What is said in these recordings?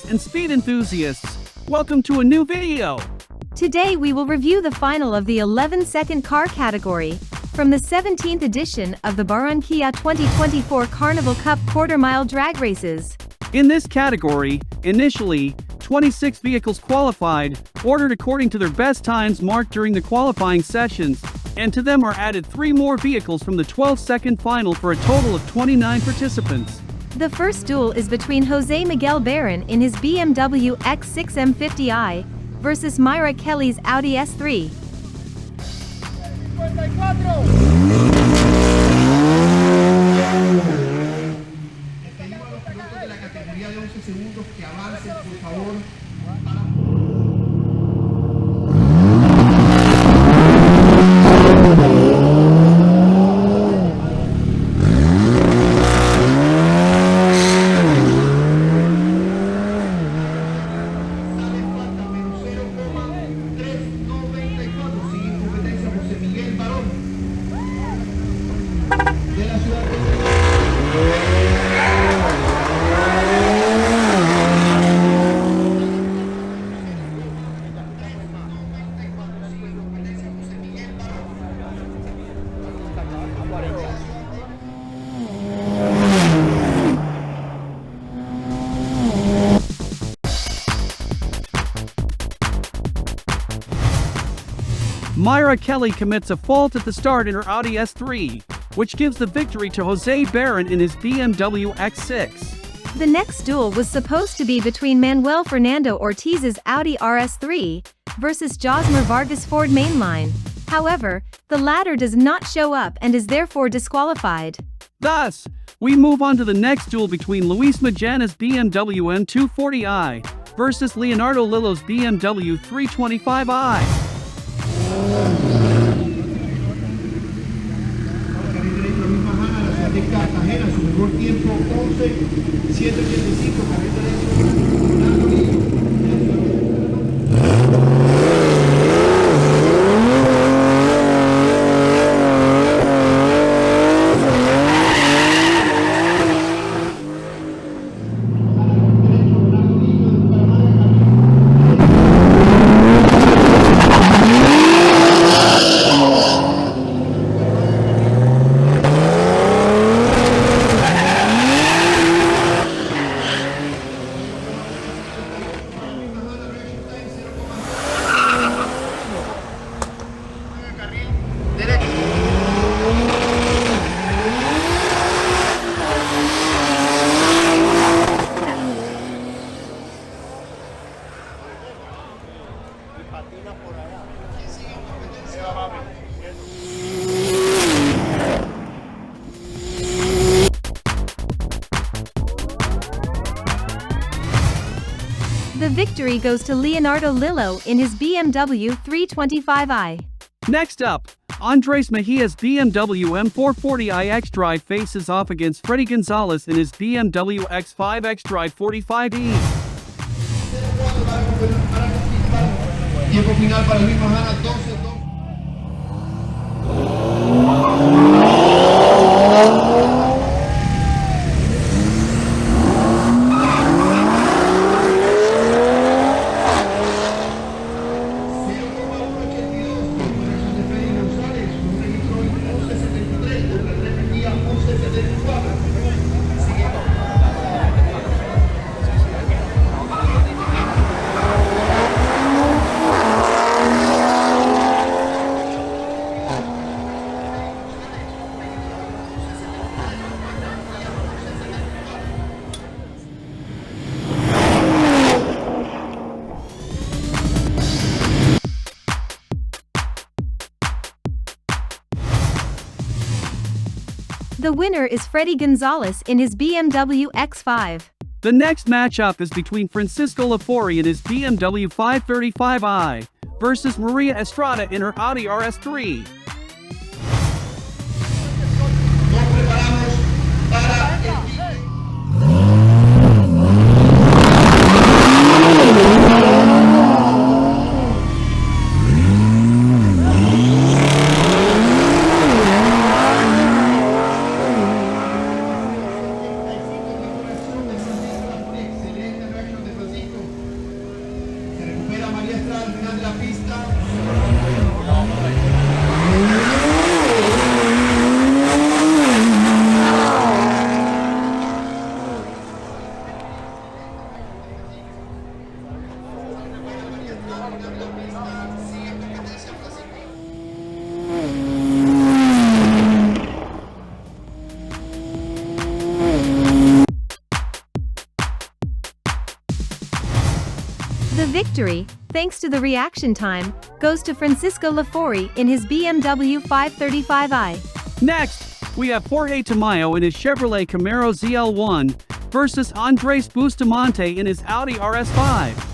and speed enthusiasts. Welcome to a new video. Today we will review the final of the 11-second car category from the 17th edition of the Barranquilla 2024 Carnival Cup quarter-mile drag races. In this category, initially, 26 vehicles qualified, ordered according to their best times marked during the qualifying sessions, and to them are added 3 more vehicles from the 12-second final for a total of 29 participants. The first duel is between Jose Miguel Barron in his BMW X6 M50i versus Myra Kelly's Audi S3. Myra Kelly commits a fault at the start in her Audi S3, which gives the victory to Jose Barron in his BMW X6. The next duel was supposed to be between Manuel Fernando Ortiz's Audi RS3 versus Josmer Vargas Ford Mainline. However, the latter does not show up and is therefore disqualified. Thus, we move on to the next duel between Luis Magana's BMW M240i versus Leonardo Lillo's BMW 325i. Cartagena, su mejor tiempo 11.785, carril derecho. The victory goes to Leonardo Lillo in his BMW 325i. Next up, Andres Mejia's BMW M440i xDrive faces off against Freddy Gonzalez in his BMW X5 xDrive 45e. Tiempo final para Luis Magana, 12. The winner is Freddy Gonzalez in his BMW X5. The next matchup is between Francisco Lafori and his BMW 535i versus Maria Estrada in her Audi RS3. victory, thanks to the reaction time, goes to Francisco Lafori in his BMW 535i. Next, we have Jorge Tamayo in his Chevrolet Camaro ZL1 versus Andres Bustamante in his Audi RS5.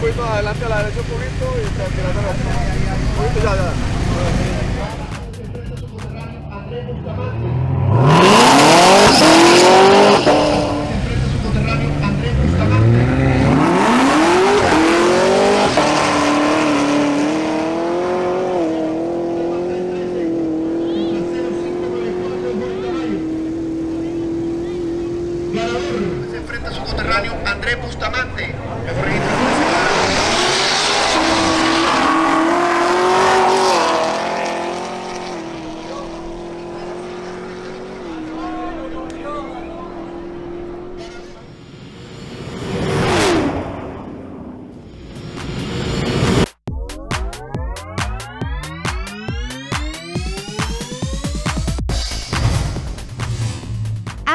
Un poquito adelante a la derecha un poquito y tirando a la derecha. Un poquito ya. Se enfrenta a su coterráneo Andrés Bustamante.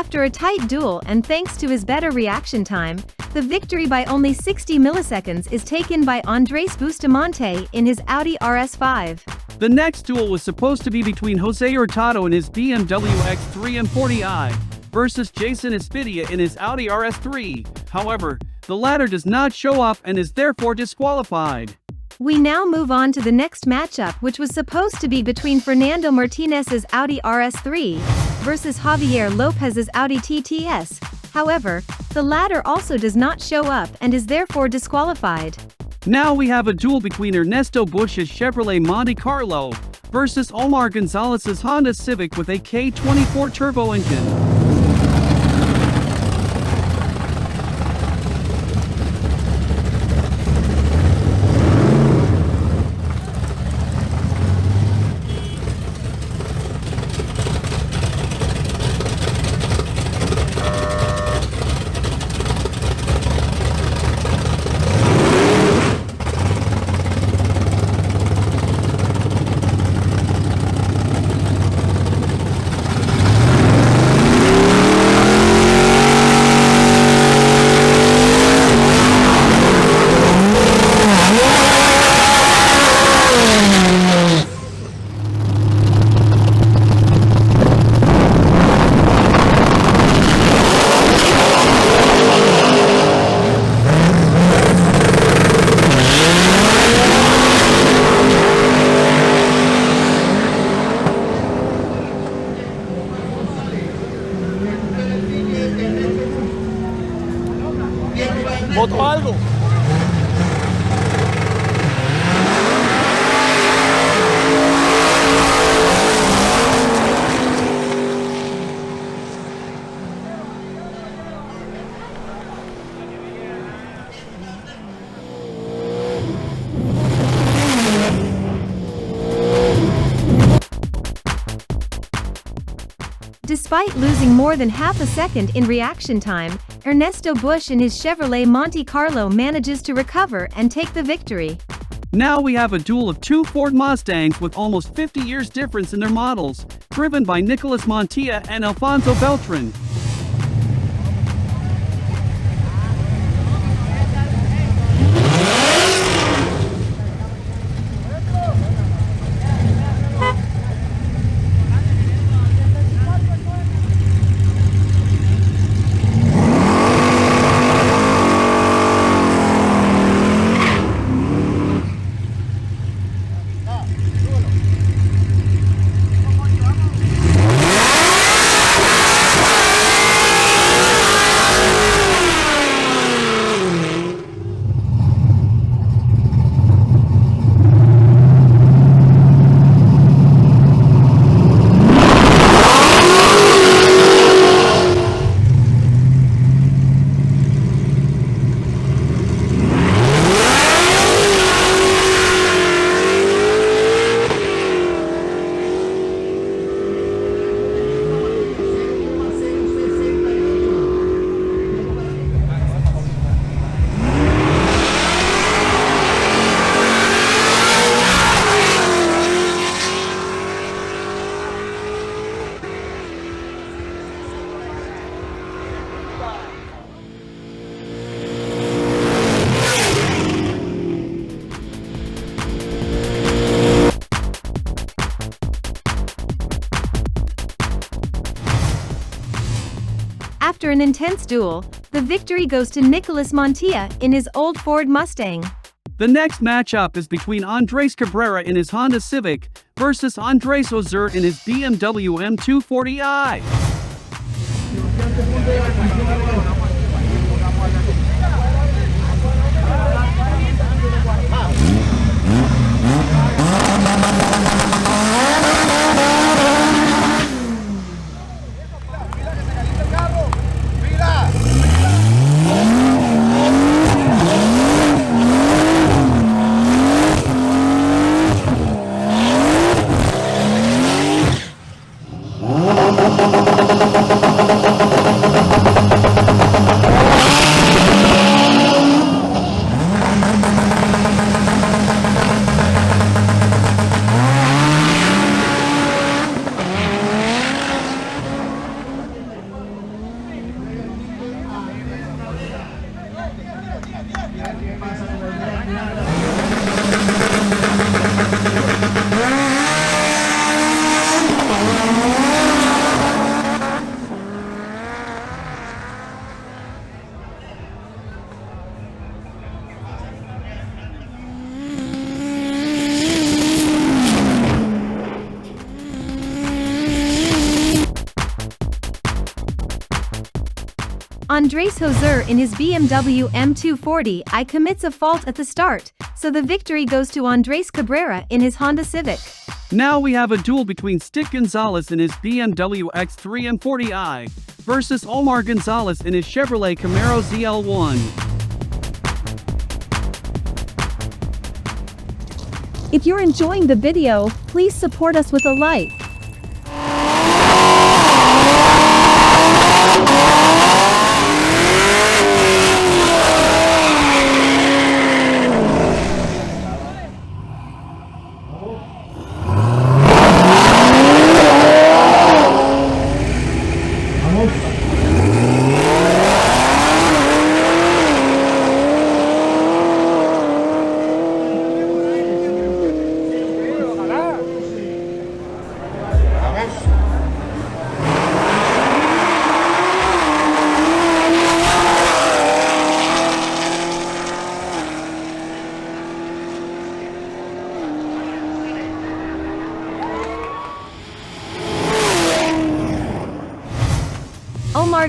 After a tight duel and thanks to his better reaction time, the victory by only 60 milliseconds is taken by Andres Bustamante in his Audi RS5. The next duel was supposed to be between Jose Hurtado in his BMW X3 M40i versus Jason Espitia in his Audi RS3. However, the latter does not show up and is therefore disqualified. We now move on to the next matchup, which was supposed to be between Fernando Martinez's Audi RS3 versus Javier Lopez's Audi TTS. However, the latter also does not show up and is therefore disqualified. Now we have a duel between Ernesto Busch's Chevrolet Montecarlo versus Omar Gonzalez's Honda Civic with a K24 turbo engine. ¿Botó algo? Despite losing more than half a second in reaction time, Ernesto Busch in his Chevrolet Montecarlo manages to recover and take the victory. Now we have a duel of two Ford Mustangs with almost 50 years difference in their models, driven by Nicolas Montilla and Alfonso Beltran. an intense duel, the victory goes to Nicolas Montoya in his old Ford Mustang. The next matchup is between Andres Cabrera in his Honda Civic versus Andres Ozer in his BMW M240i. Andres Ozer in his BMW M240i commits a fault at the start, so the victory goes to Andres Cabrera in his Honda Civic. Now we have a duel between Stick Gonzalez in his BMW X3 M40i versus Omar Gonzalez in his Chevrolet Camaro ZL1. If you're enjoying the video, please support us with a like.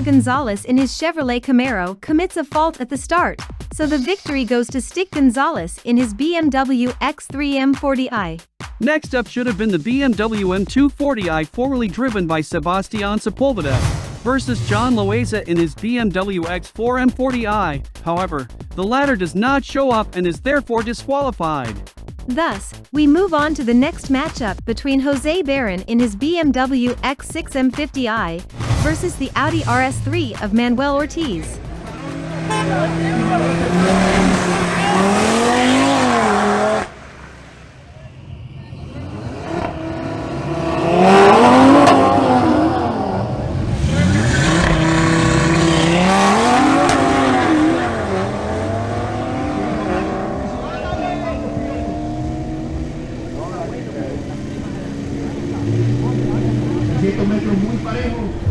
Omar Gonzalez in his Chevrolet Camaro commits a fault at the start, so the victory goes to Stick Gonzalez in his BMW X3 M40i. Next up should have been the BMW M240i formerly driven by Sebastian Sepulveda versus John Loaiza in his BMW X4 M40i. However, the latter does not show up and is therefore disqualified. Thus, we move on to the next matchup between Jose Barron in his BMW X6 M50i versus the Audi RS3 of Manuel Ortiz. Metros muy parejos.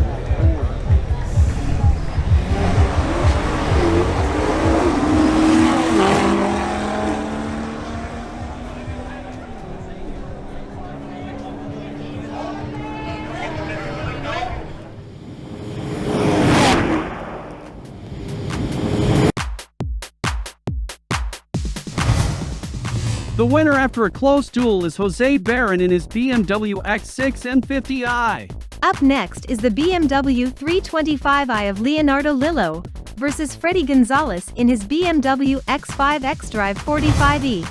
The winner after a close duel is Jose Barron in his BMW X6 M50i. Up next is the BMW 325i of Leonardo Lillo versus Freddy Gonzalez in his BMW X5 xDrive 45e.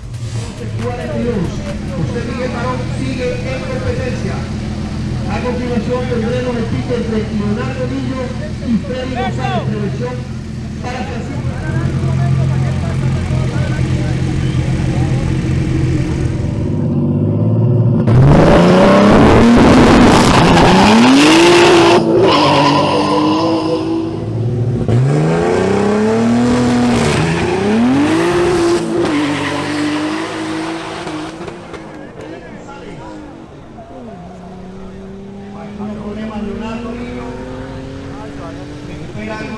A continuación tendremos el pique entre Leonardo Lillo y Freddy González, prevención para Leonardo Lillo recupera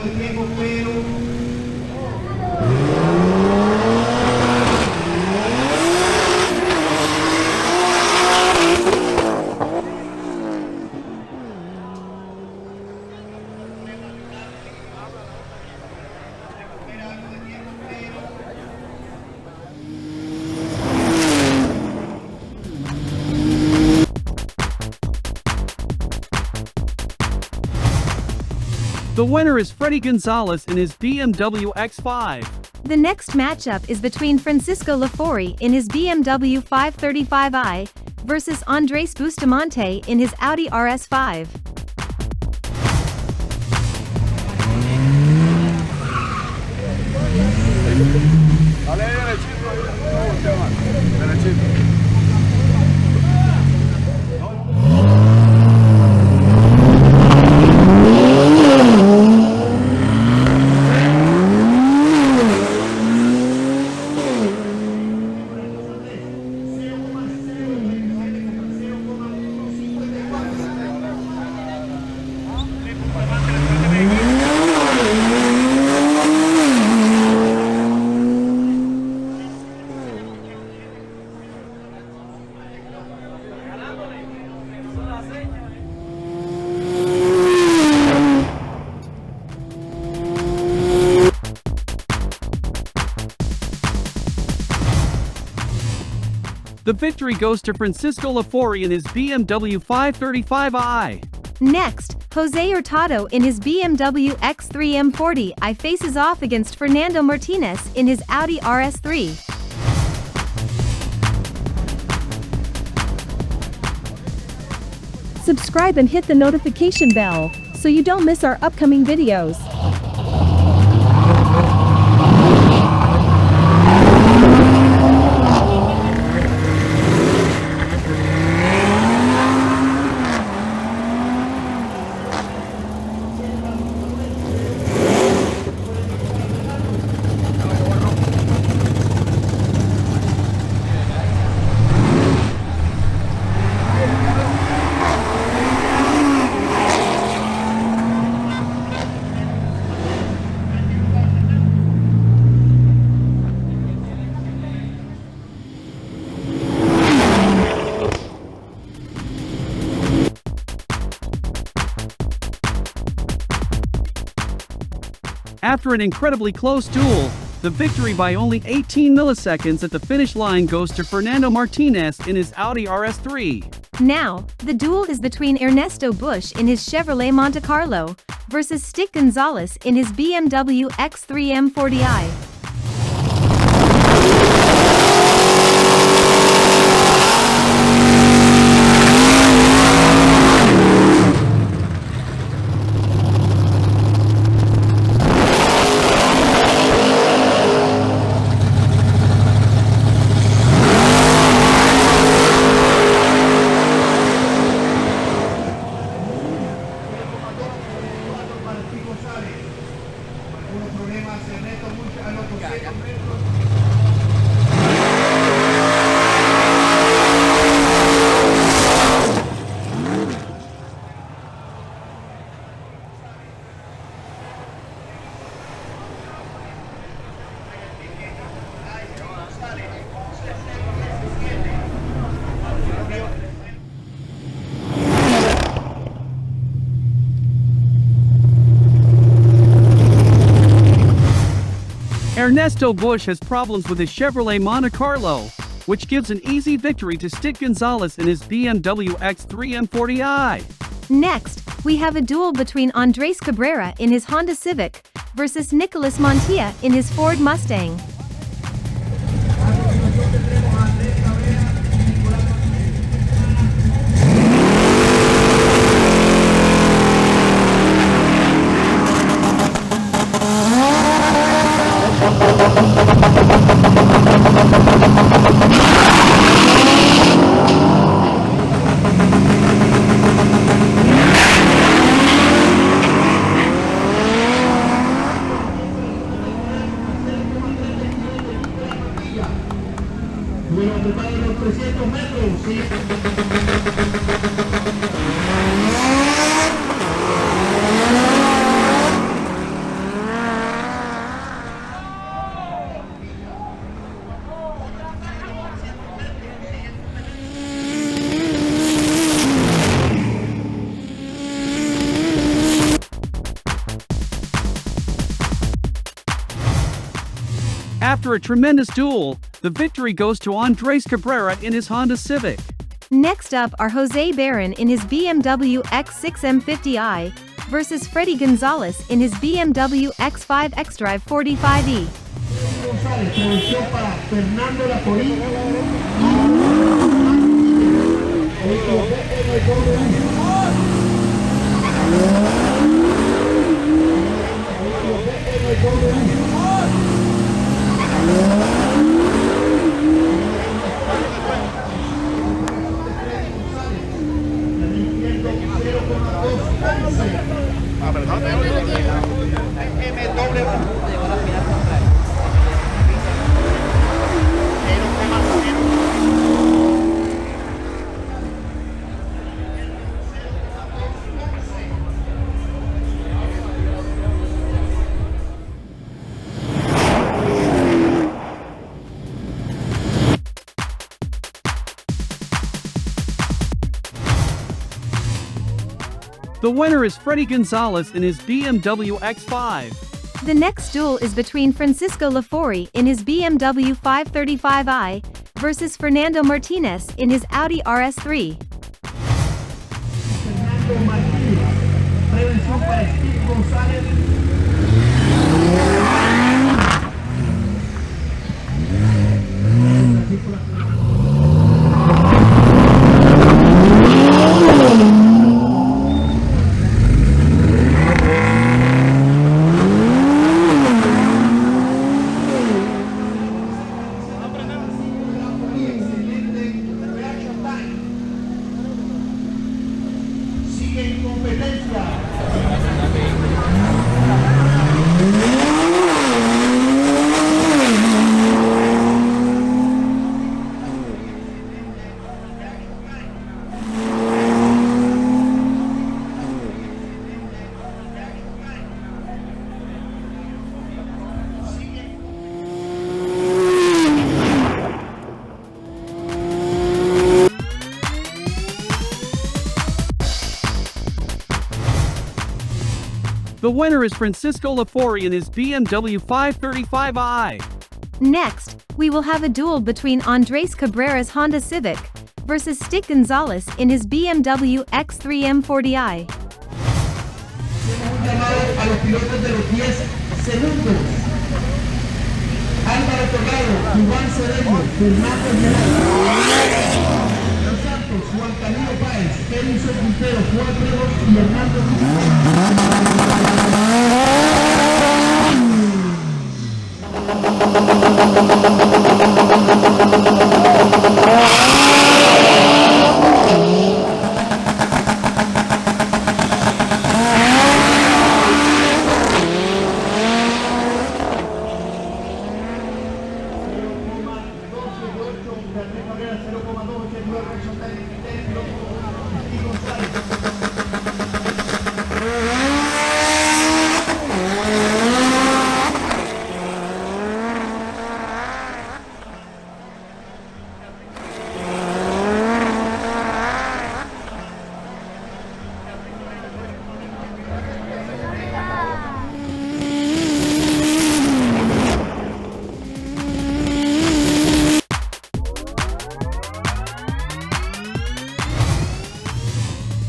The winner is Freddy Gonzalez in his BMW X5. The next matchup is between Francisco Lafori in his BMW 535i versus Andres Bustamante in his Audi RS3. Dale derechito, no voltea más. Derechito. The victory goes to Francisco Lafori in his BMW 535i. Next, Jose Hurtado in his BMW X3 M40i faces off against Fernando Martinez in his Audi RS3. Subscribe and hit the notification bell so you don't miss our upcoming videos. After an incredibly close duel, the victory by only 18 milliseconds at the finish line goes to Fernando Martinez in his Audi RS3. Now, the duel is between Ernesto Busch in his Chevrolet Montecarlo versus Stick Gonzalez in his BMW X3 M40i. Ernesto Busch has problems with his Chevrolet Montecarlo, which gives an easy victory to Stick Gonzalez in his BMW X3 M40i. Next, we have a duel between Andres Cabrera in his Honda Civic versus Nicolas Montia in his Ford Mustang. After a tremendous duel, the victory goes to Andres Cabrera in his Honda Civic. Next up are Jose Barron in his BMW X6 M50i versus Freddy Gonzalez in his BMW X5 xDrive 45e. González, prevención para Fernando Laporí. The winner is Freddy Gonzalez in his BMW X5. The next duel is between Francisco Lafori in his BMW 535i versus Fernando Martinez in his Audi RS3. Fernando Martínez, prevención para Steve González. Sigue en competencia. The winner is Francisco Lafori in his BMW 535i. Next, we will have a duel between Andres Cabrera's Honda Civic versus Stick Gonzalez in his BMW X3 M40i. Un llamado a los pilotos de los 10 segundos. Álvaro Torrado, Juan Cedeño, Fernando Gerardo, Los Santos, Juan Camilo Páez, Kenzo Quintero, Juan Trejos y Hernando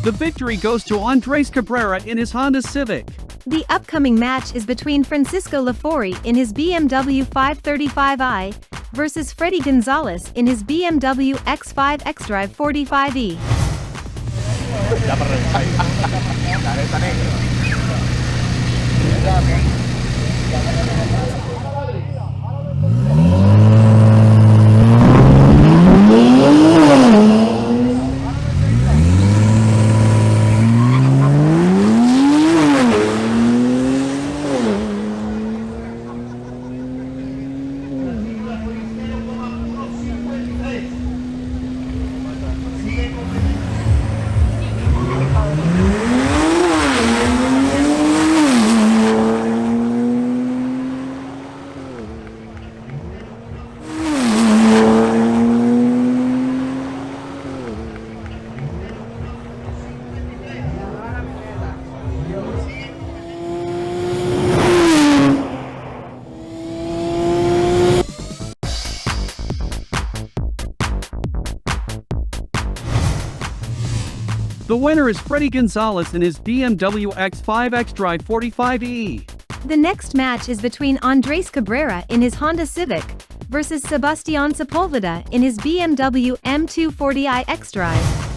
The victory goes to Andres Cabrera in his Honda Civic. The upcoming match is between Francisco Lafori in his BMW 535i versus Freddy Gonzalez in his BMW X5 xDrive 45e. The winner is Freddy Gonzalez in his BMW X5 xDrive 45e. The next match is between Andres Cabrera in his Honda Civic versus Sebastián Sepúlveda in his BMW M240i xDrive.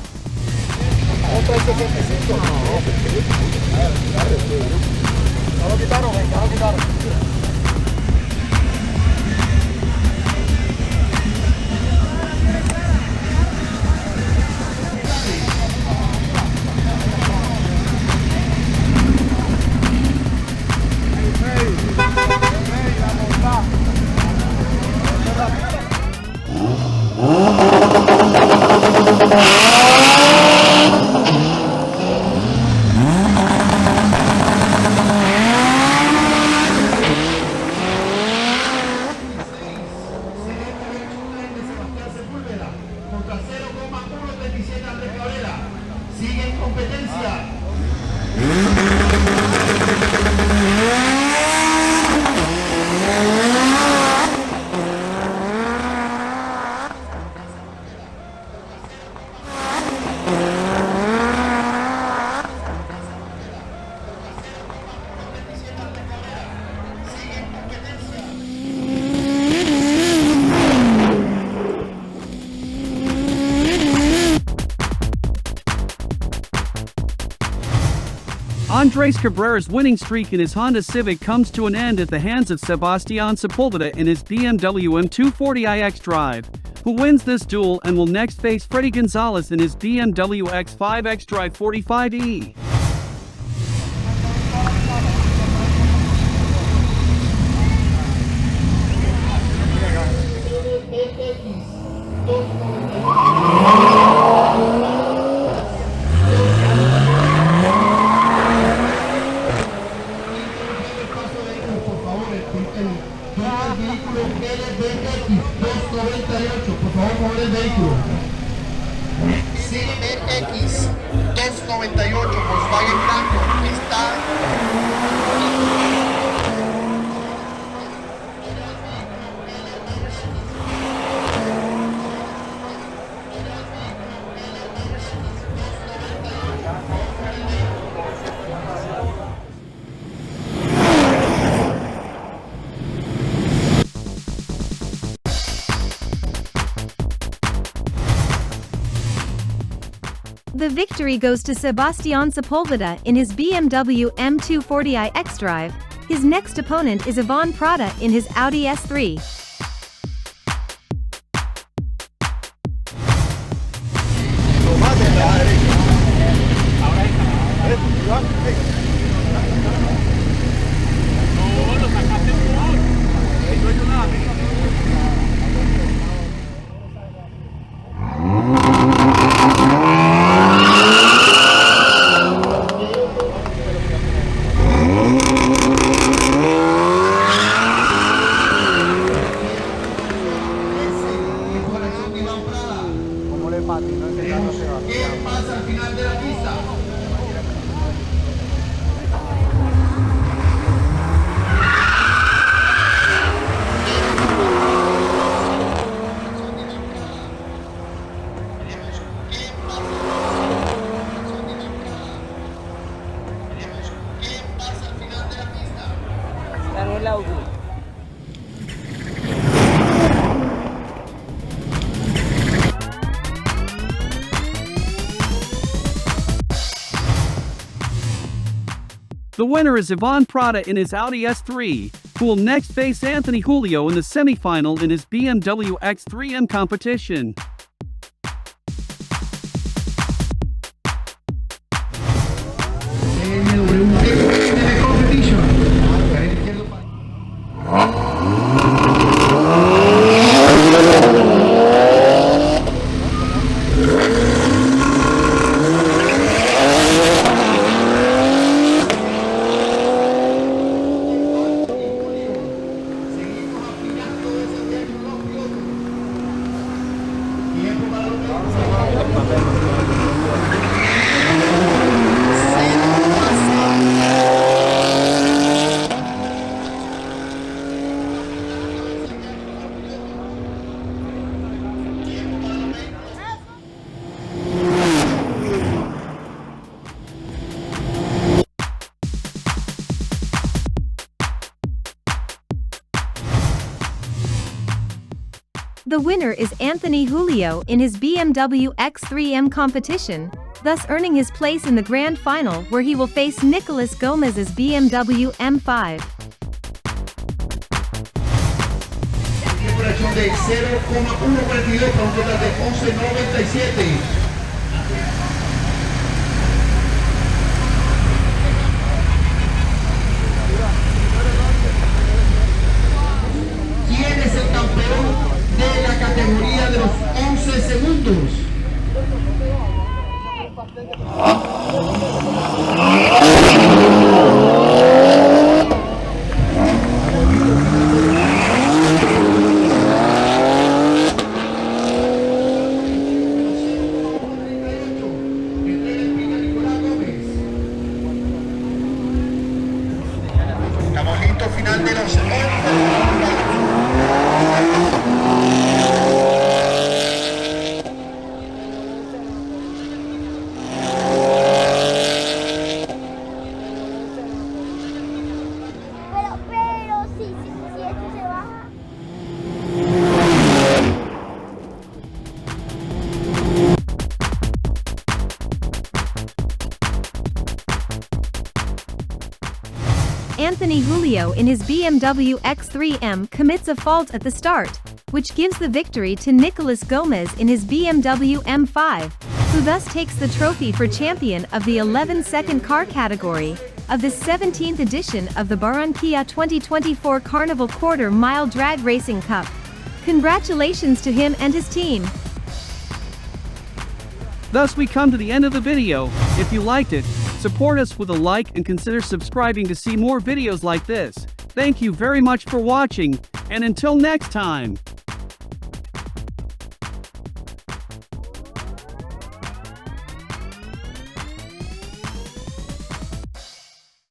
Sigue en competencia. Andres Cabrera's winning streak in his Honda Civic comes to an end at the hands of Sebastián Sepúlveda in his BMW M240i xDrive, who wins this duel and will next face Freddy Gonzalez in his BMW X5 xDrive 45e. Por favor, mover el vehículo. Civic X298 Volkswagen blanco está. The victory goes to Sebastián Sepúlveda in his BMW M240i xDrive. His next opponent is Iván Prada in his Audi S3. ¿Qué pasa al final de la pista? Ganó el Audi. The winner is Iván Prada in his Audi S3, who will next face Anthony Julio in the semi-final in his BMW X3 M Competition. BMW X3 M Competition. The winner is Anthony Julio in his BMW X3 M Competition, thus earning his place in the grand final where he will face Nicolas Gomez's BMW M5. Tiempo de 0,142 para un total de 11.97. ¿Quién es el campeón de la categoría de los 11 segundos? Estamos listos, final de los 11. Pero sí, esto se baja. Anthony Julio in his BMW X3 M commits a fault at the start, which gives the victory to Nicolas Gomez in his BMW M5, who thus takes the trophy for champion of the 11-second car category of the 17th edition of the Barranquilla 2024 Carnival Quarter-Mile Drag Racing Cup. Congratulations to him and his team. Thus we come to the end of the video. If you liked it, support us with a like and consider subscribing to see more videos like this. Thank you very much for watching, and until next time.